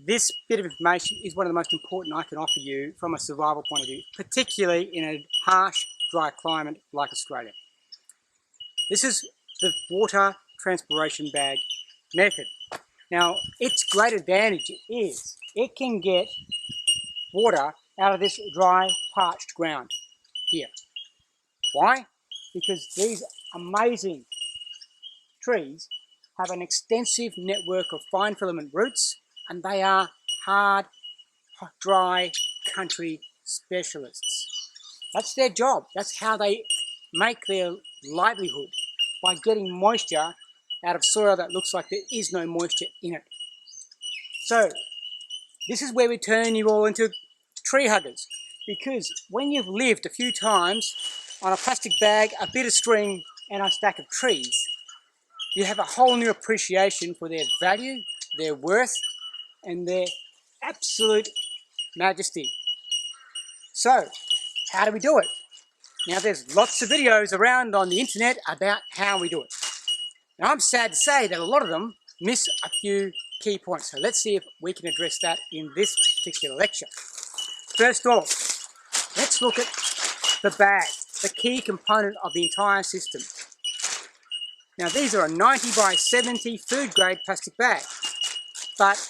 this bit of information is one of the most important I can offer you from a survival point of view, particularly in a harsh, dry climate like Australia. This is the water transpiration bag method. Now, its great advantage is it can get water out of this dry, parched ground here. Why? Because these amazing trees have an extensive network of fine filament roots, and they are hard, dry country specialists. That's their job. That's how they make their livelihood, by getting moisture out of soil that looks like there is no moisture in it. So this is where we turn you all into tree huggers, because when you've lived a few times on a plastic bag, a bit of string and a stack of trees, you have a whole new appreciation for their value, their worth, and their absolute majesty. So, how do we do it? Now, there's lots of videos around on the internet about how we do it. Now, I'm sad to say that a lot of them miss a few key points. So let's see if we can address that in this particular lecture. First off, let's look at the bag, the key component of the entire system. Now, these are a 90 by 70 food grade plastic bag, but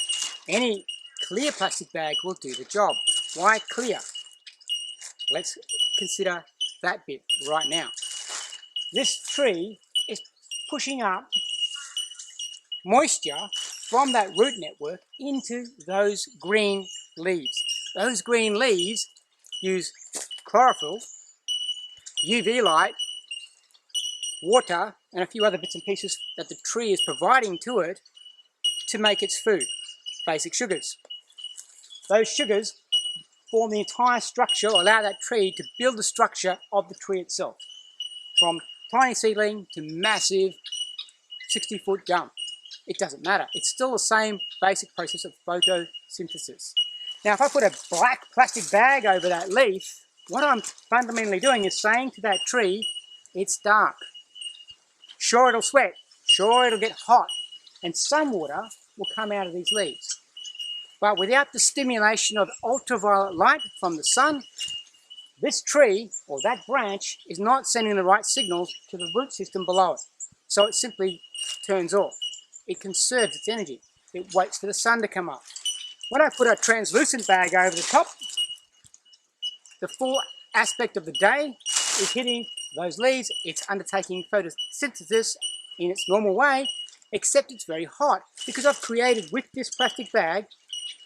any clear plastic bag will do the job. Why clear? Let's consider that bit right now. This tree is pushing up moisture from that root network into those green leaves. Those green leaves use chlorophyll, UV light, water, and a few other bits and pieces that the tree is providing to it to make its food, basic sugars. Those sugars form the entire structure, or allow that tree to build the structure of the tree itself, from tiny seedling to massive 60-foot gum. It doesn't matter. It's still the same basic process of photosynthesis. Now, if I put a black plastic bag over that leaf, what I'm fundamentally doing is saying to that tree, it's dark. Sure, it'll sweat. Sure, it'll get hot. And some water will come out of these leaves. But without the stimulation of ultraviolet light from the sun, this tree, or that branch, is not sending the right signals to the root system below it. So it simply turns off. It conserves its energy. It waits for the sun to come up. When I put a translucent bag over the top, the full aspect of the day is hitting those leaves. It's undertaking photosynthesis in its normal way, except it's very hot, because I've created with this plastic bag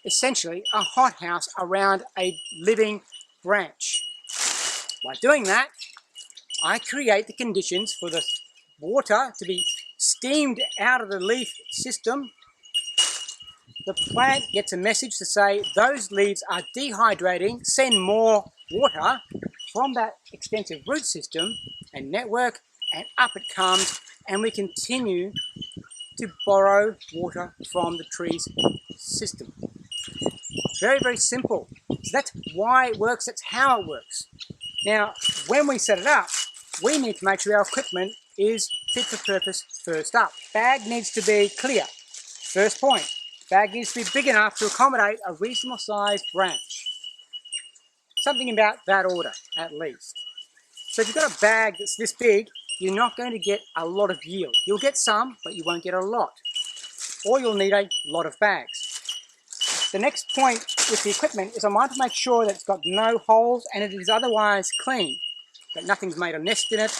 essentially a hothouse around a living branch. By doing that, I create the conditions for the water to be steamed out of the leaf system. The plant gets a message to say those leaves are dehydrating, send more water from that extensive root system and network, and up it comes, and we continue to borrow water from the tree's system. Very, very simple. So that's why it works, that's how it works. Now, when we set it up, we need to make sure our equipment is fit for purpose first up. Bag needs to be clear. First point. Bag needs to be big enough to accommodate a reasonable sized branch. Something about that order, at least. So if you've got a bag that's this big, you're not going to get a lot of yield. You'll get some, but you won't get a lot. Or you'll need a lot of bags. The next point with the equipment is I want to make sure that it's got no holes and it is otherwise clean. That nothing's made a nest in it,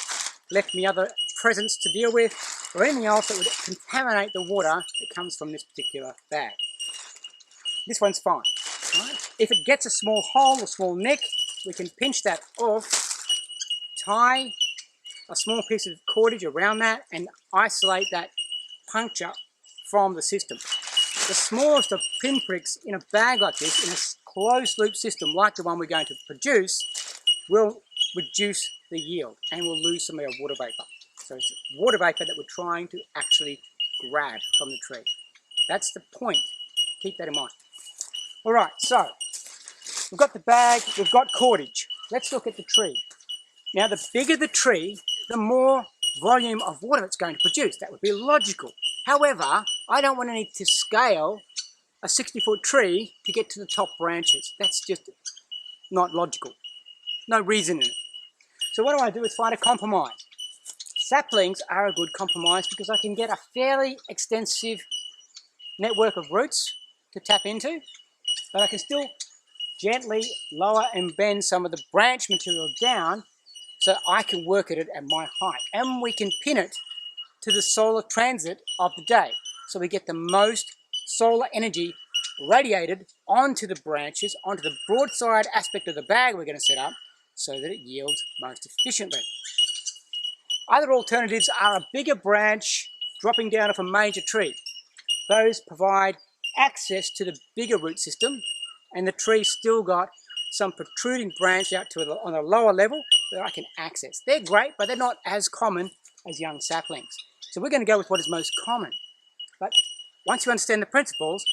left me other presents to deal with, or anything else that would contaminate the water that comes from this particular bag. This one's fine. Right? If it gets a small hole or small nick, we can pinch that off, tie a small piece of cordage around that, and isolate that puncture from the system. The smallest of pinpricks in a bag like this, in a closed loop system like the one we're going to produce, will reduce the yield and we'll lose some of our water vapor. So it's water vapor that we're trying to actually grab from the tree. That's the point. Keep that in mind. All right, so we've got the bag, we've got cordage. Let's look at the tree. Now, the bigger the tree, the more volume of water it's going to produce. That would be logical. However, I don't want to need to scale a 60-foot tree to get to the top branches. That's just not logical. No reason in it. So what I do is find a compromise. Saplings are a good compromise because I can get a fairly extensive network of roots to tap into, but I can still gently lower and bend some of the branch material down so I can work at it at my height. And we can pin it to the solar transit of the day. So we get the most solar energy radiated onto the branches, onto the broadside aspect of the bag we're going to set up so that it yields most efficiently. Other alternatives are a bigger branch dropping down off a major tree. Those provide access to the bigger root system, and the tree's still got some protruding branch out to on a lower level that I can access. They're great, but they're not as common as young saplings. So we're going to go with what is most common. But once you understand the principles,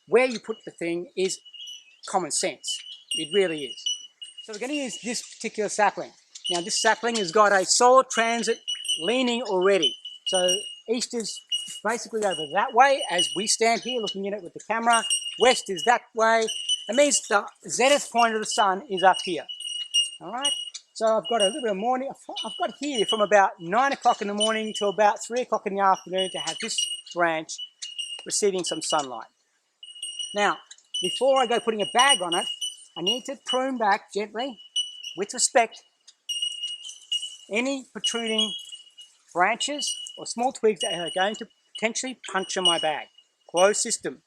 where you put the thing is common sense. It really is. So we're going to use this particular sapling. Now this sapling has got a solar transit leaning already. So east is basically over that way as we stand here looking at it with the camera. West is that way. It means the zenith point of the sun is up here. All right. So I've got a little bit of morning. I've got here from about 9 o'clock in the morning to about 3 o'clock in the afternoon to have this branch receiving some sunlight. Now, before I go putting a bag on it, I need to prune back gently, with respect, any protruding branches or small twigs that are going to potentially puncture my bag. Closed system.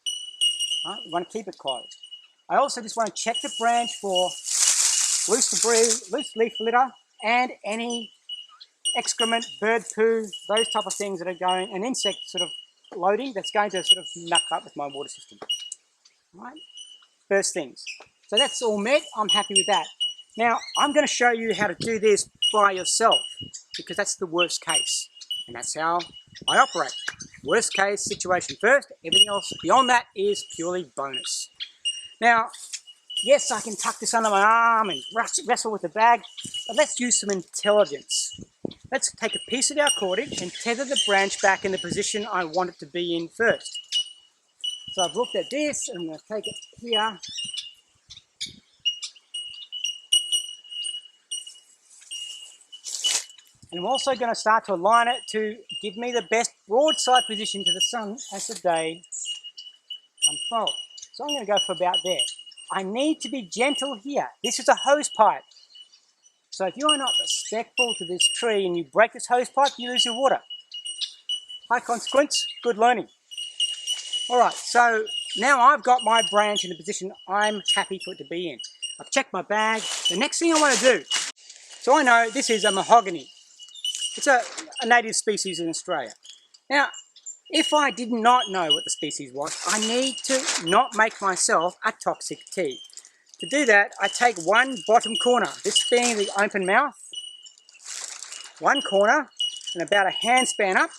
Right? We want to keep it closed. I also just want to check the branch for loose debris, loose leaf litter, and any excrement, bird poo, those type of things that are going, an insect sort of loading that's going to sort of muck up with my water system. Right? First things. So that's all met. I'm happy with that. Now, I'm going to show you how to do this by yourself because that's the worst case. And that's how I operate. Worst case situation first. Everything else beyond that is purely bonus. Now, yes, I can tuck this under my arm and wrestle with the bag, but let's use some intelligence. Let's take a piece of our cordage and tether the branch back in the position I want it to be in first. So I've looked at this and I'm going to take it here. And I'm also going to start to align it to give me the best broadside position to the sun as the day unfolds. So I'm going to go for about there. I need to be gentle here. This is a hose pipe. So if you are not respectful to this tree and you break this hose pipe, you lose your water. High consequence, good learning. All right, so now I've got my branch in the position I'm happy for it to be in. I've checked my bag. The next thing I want to do, so I know this is a mahogany. It's a native species in Australia. Now, if I did not know what the species was, I need to not make myself a toxic tea. To do that, I take one bottom corner, this being the open mouth, one corner, and about a hand span up.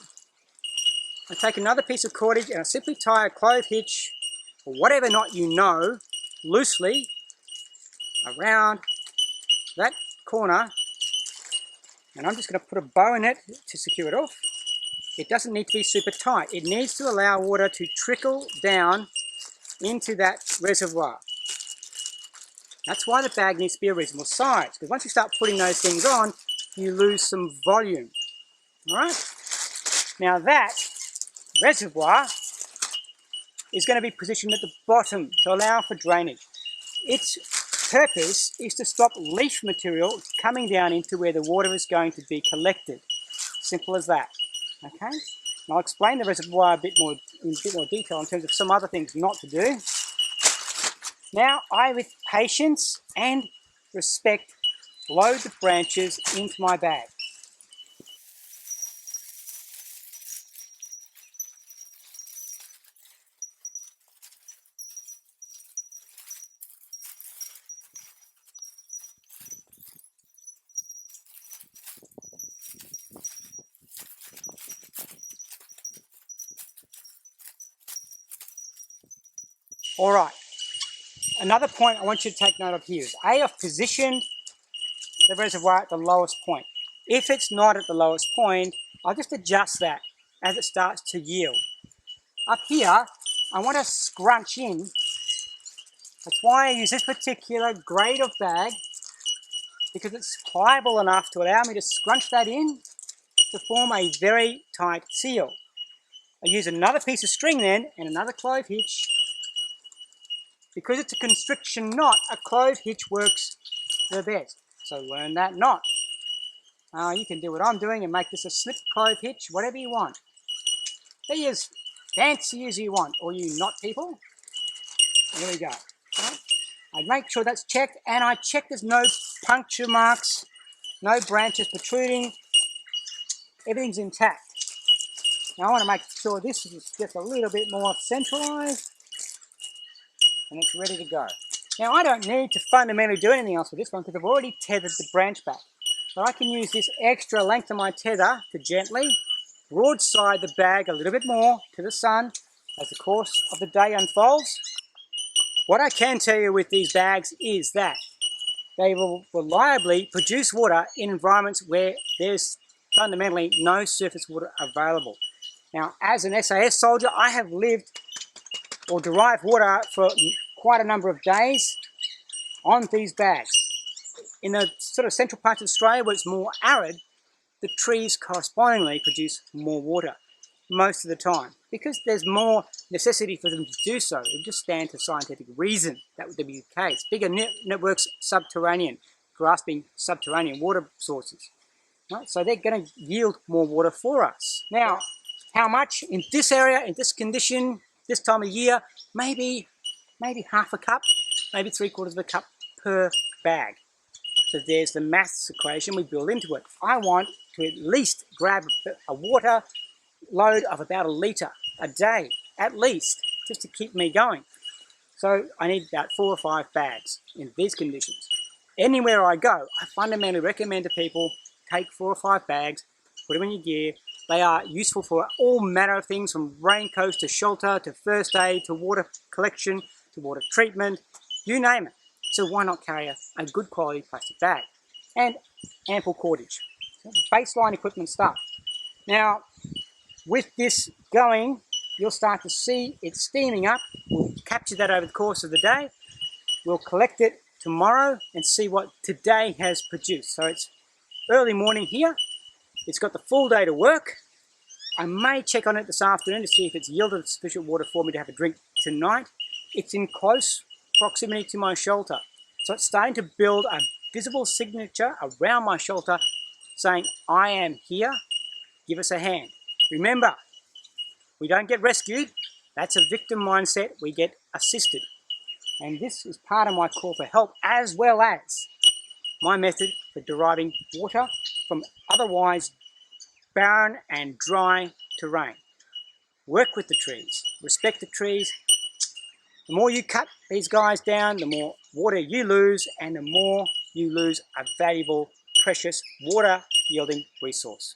I take another piece of cordage and I simply tie a clove hitch, or whatever knot you know, loosely around that corner. And I'm just going to put a bow in it to secure it off. It doesn't need to be super tight. It needs to allow water to trickle down into that reservoir. That's why the bag needs to be a reasonable size, because once you start putting those things on, you lose some volume. All right? Now that reservoir is going to be positioned at the bottom to allow for drainage. Its purpose is to stop leaf material coming down into where the water is going to be collected. Simple as that. Okay? And I'll explain the reservoir in a bit more detail in terms of some other things not to do. Now I, with patience and respect, load the branches into my bag. All right. Another point I want you to take note of here is I've positioned the reservoir at the lowest point. If it's not at the lowest point, I'll just adjust that as it starts to yield. Up here, I want to scrunch in. That's why I use this particular grade of bag, because it's pliable enough to allow me to scrunch that in to form a very tight seal. I use another piece of string then and another clove hitch. Because it's a constriction knot, a clove hitch works the best. So learn that knot. You can do what I'm doing and make this a slip clove hitch, whatever you want. Be as fancy as you want, all you knot people. There we go. Right. I make sure that's checked, and I check there's no puncture marks, no branches protruding, everything's intact. Now I want to make sure this is just a little bit more centralized, and it's ready to go. Now I don't need to fundamentally do anything else with this one because I've already tethered the branch back. But I can use this extra length of my tether to gently broadside the bag a little bit more to the sun as the course of the day unfolds. What I can tell you with these bags is that they will reliably produce water in environments where there's fundamentally no surface water available. Now, as an SAS soldier, I have lived or derived water for quite a number of days on these bags. In the sort of central parts of Australia where it's more arid, the trees correspondingly produce more water most of the time because there's more necessity for them to do so. It would just stand to scientific reason that would be the case. Bigger networks subterranean, grasping subterranean water sources. Right? So they're going to yield more water for us. Now, how much in this area, in this condition, this time of year? Maybe half a cup, maybe 3/4 of a cup per bag. So there's the maths equation we build into it. I want to at least grab a water load of about 1 litre a day, at least, just to keep me going. So I need about 4 or 5 bags in these conditions. Anywhere I go, I fundamentally recommend to people take 4 or 5 bags, put them in your gear. They are useful for all manner of things, from raincoats to shelter to first aid to water collection to water treatment, you name it. So why not carry a good quality plastic bag and ample cordage, baseline equipment stuff. Now, with this going, you'll start to see it steaming up. We'll capture that over the course of the day. We'll collect it tomorrow and see what today has produced. So it's early morning here. It's got the full day to work. I may check on it this afternoon to see if it's yielded sufficient water for me to have a drink tonight. It's in close proximity to my shelter. So it's starting to build a visible signature around my shelter saying, I am here, give us a hand. Remember, we don't get rescued. That's a victim mindset. We get assisted. And this is part of my call for help, as well as my method for deriving water from otherwise barren and dry terrain. Work with the trees, respect the trees. The more you cut these guys down, the more water you lose, and the more you lose a valuable, precious water yielding resource.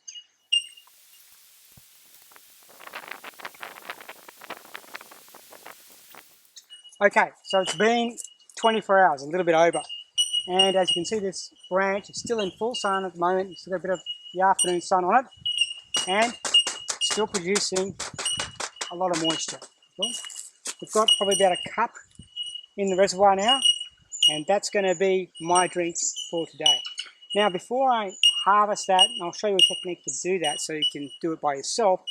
Okay, so it's been 24 hours, a little bit over. And as you can see, this branch is still in full sun at the moment. It's still got a bit of the afternoon sun on it, and still producing a lot of moisture. We've got probably about a cup in the reservoir now, and that's going to be my drink for today. Now, before I harvest that, and I'll show you a technique to do that so you can do it by yourself,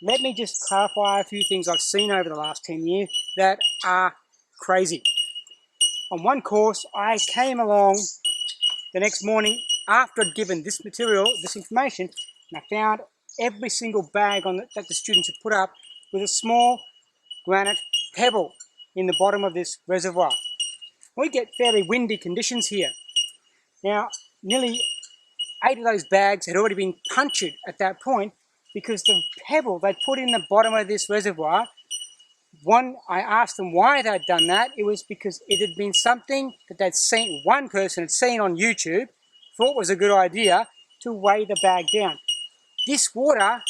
let me just clarify a few things I've seen over the last 10 years that are crazy. On one course, I came along the next morning after I'd given this material, this information, and I found every single bag that the students had put up with a small granite pebble in the bottom of this reservoir. We get fairly windy conditions here. Now, nearly 8 of those bags had already been punctured at that point because the pebble they put in the bottom of this reservoir, I asked them why they'd done that. It was because it had been something that they'd seen, one person had seen on YouTube, thought was a good idea to weigh the bag down. This water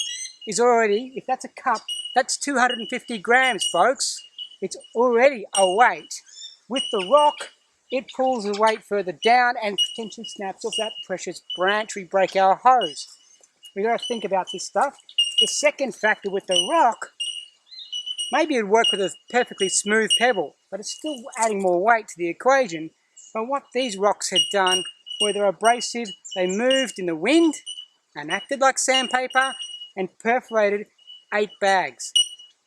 is already, if that's a cup, that's 250 grams, folks. It's already a weight. With the rock, it pulls the weight further down and potentially snaps off that precious branch. We break our hose. We've got to think about this stuff. The second factor with the rock Maybe it'd work with a perfectly smooth pebble, but it's still adding more weight to the equation. But what these rocks had done were they're abrasive, they moved in the wind and acted like sandpaper and perforated 8 bags.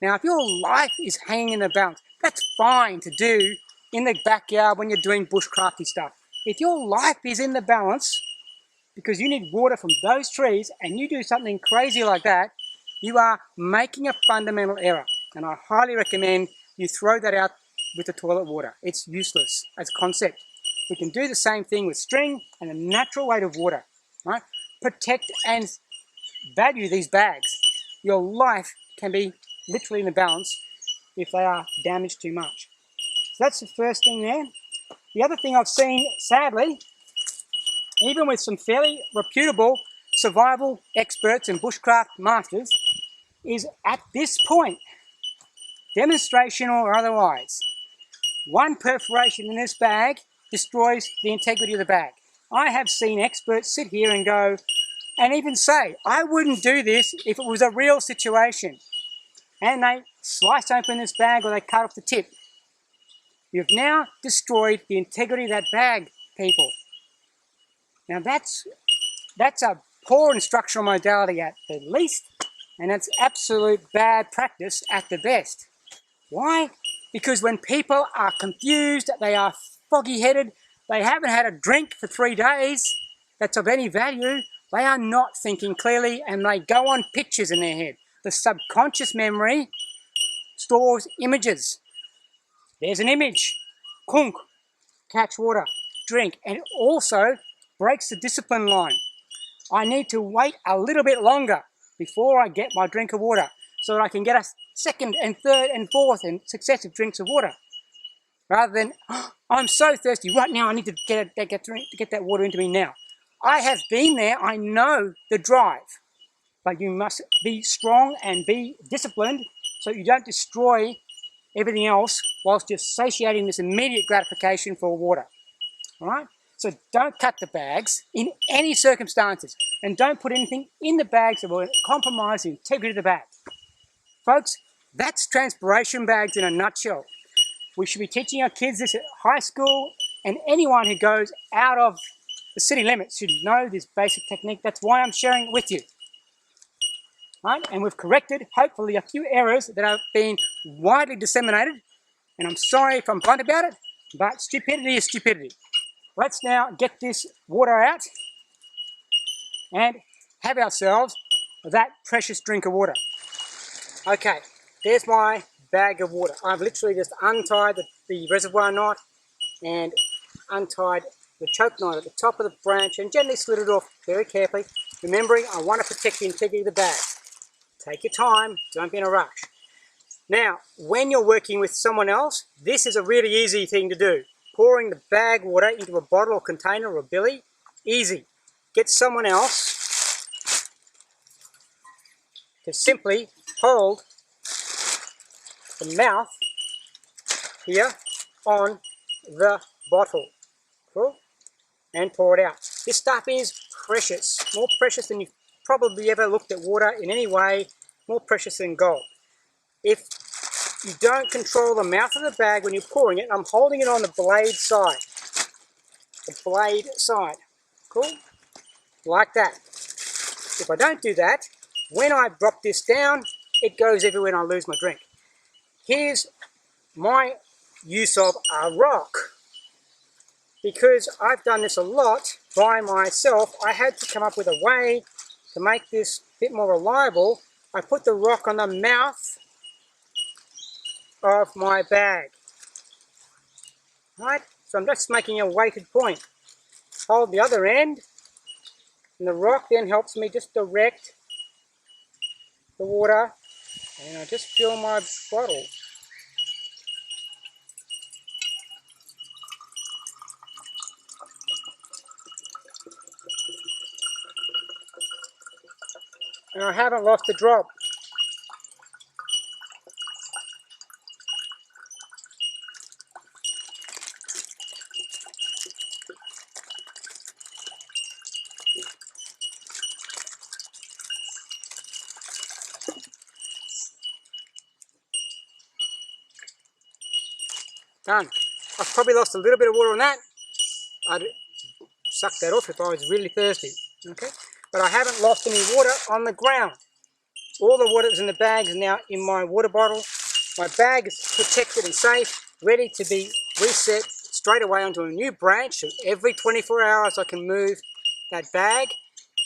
Now, if your life is hanging in the balance, that's fine to do in the backyard when you're doing bushcrafty stuff. If your life is in the balance because you need water from those trees and you do something crazy like that, you are making a fundamental error. And I highly recommend you throw that out with the toilet water. It's useless as a concept. We can do the same thing with string and a natural weight of water. Right? Protect and value these bags. Your life can be literally in the balance if they are damaged too much. So that's the first thing there. The other thing I've seen, sadly, even with some fairly reputable survival experts and bushcraft masters, is at this point, demonstration or otherwise, one perforation in this bag destroys the integrity of the bag. I have seen experts sit here and go, and even say, I wouldn't do this if it was a real situation. And they slice open this bag or they cut off the tip. You've now destroyed the integrity of that bag, people. Now that's a poor instructional modality at the least, and that's absolute bad practice at the best. Why? Because when people are confused, they are foggy-headed, they haven't had a drink for 3 days that's of any value, they are not thinking clearly and they go on pictures in their head. The subconscious memory stores images. There's an image. Kunk, catch water, drink. And it also breaks the discipline line. I need to wait a little bit longer before I get my drink of water so that I can get a second and third and fourth and successive drinks of water. Rather than, oh, I'm so thirsty, right now I need to get that water into me now. I have been there, I know the drive. But you must be strong and be disciplined so you don't destroy everything else whilst you're satiating this immediate gratification for water. All right? So don't cut the bags in any circumstances, and don't put anything in the bags that will compromise the integrity of the bag. Folks, that's transpiration bags in a nutshell. We should be teaching our kids this at high school, and anyone who goes out of the city limits should know this basic technique. That's why I'm sharing it with you. Right? And we've corrected, hopefully, a few errors that have been widely disseminated. And I'm sorry if I'm blunt about it, but stupidity is stupidity. Let's now get this water out and have ourselves that precious drink of water. Okay, there's my bag of water. I've literally just untied the reservoir knot and untied the choke knot at the top of the branch and gently slid it off very carefully, remembering I want to protect the integrity of the bag. Take your time, don't be in a rush. Now, when you're working with someone else, this is a really easy thing to do. Pouring the bag water into a bottle or container or a billy, easy. Get someone else to simply hold the mouth here on the bottle. Cool? And pour it out. This stuff is precious, more precious than you've probably ever looked at water in any way, more precious than gold. If you don't control the mouth of the bag when you're pouring it, I'm holding it on the blade side. The blade side. Cool? Like that. If I don't do that, when I drop this down, it goes everywhere and I lose my drink. Here's my use of a rock. Because I've done this a lot by myself, I had to come up with a way to make this a bit more reliable. I put the rock on the mouth of my bag. Right? So I'm just making a weighted point. Hold the other end, and the rock then helps me just direct the water, and I just fill my bottle. And I haven't lost a drop. Done. I've probably lost a little bit of water on that. I'd suck that off if I was really thirsty. Okay, but I haven't lost any water on the ground. All the water that's in the bag is now in my water bottle. My bag is protected and safe, ready to be reset straight away onto a new branch. So every 24 hours I can move that bag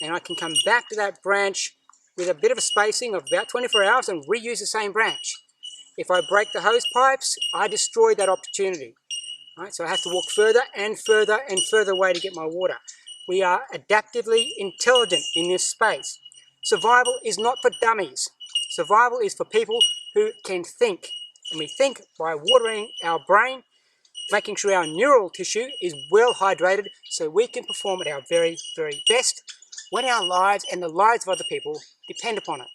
and I can come back to that branch with a bit of a spacing of about 24 hours and reuse the same branch. If I break the hose pipes, I destroy that opportunity. Right, so I have to walk further and further and further away to get my water. We are adaptively intelligent in this space. Survival is not for dummies. Survival is for people who can think. And we think by watering our brain, making sure our neural tissue is well hydrated so we can perform at our very, very best when our lives and the lives of other people depend upon it.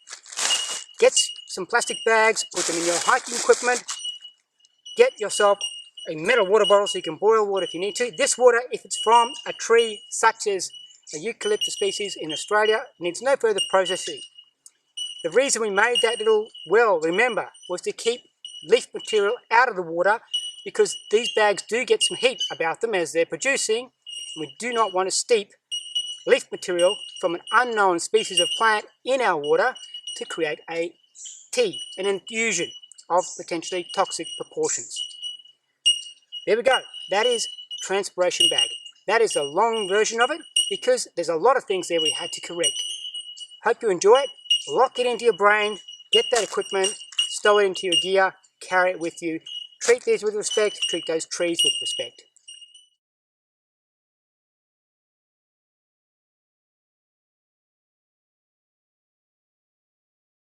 Get some plastic bags, put them in your hiking equipment. Get yourself a metal water bottle so you can boil water if you need to. This water, if it's from a tree such as a eucalyptus species in Australia, needs no further processing. The reason we made that little well, remember, was to keep leaf material out of the water because these bags do get some heat about them as they're producing. And we do not want to steep leaf material from an unknown species of plant in our water to create a tea, an infusion of potentially toxic proportions. There we go. That is transpiration bag. That is a long version of it because there's a lot of things there we had to correct. Hope you enjoy it. Lock it into your brain. Get that equipment. Stow it into your gear. Carry it with you. Treat these with respect. Treat those trees with respect.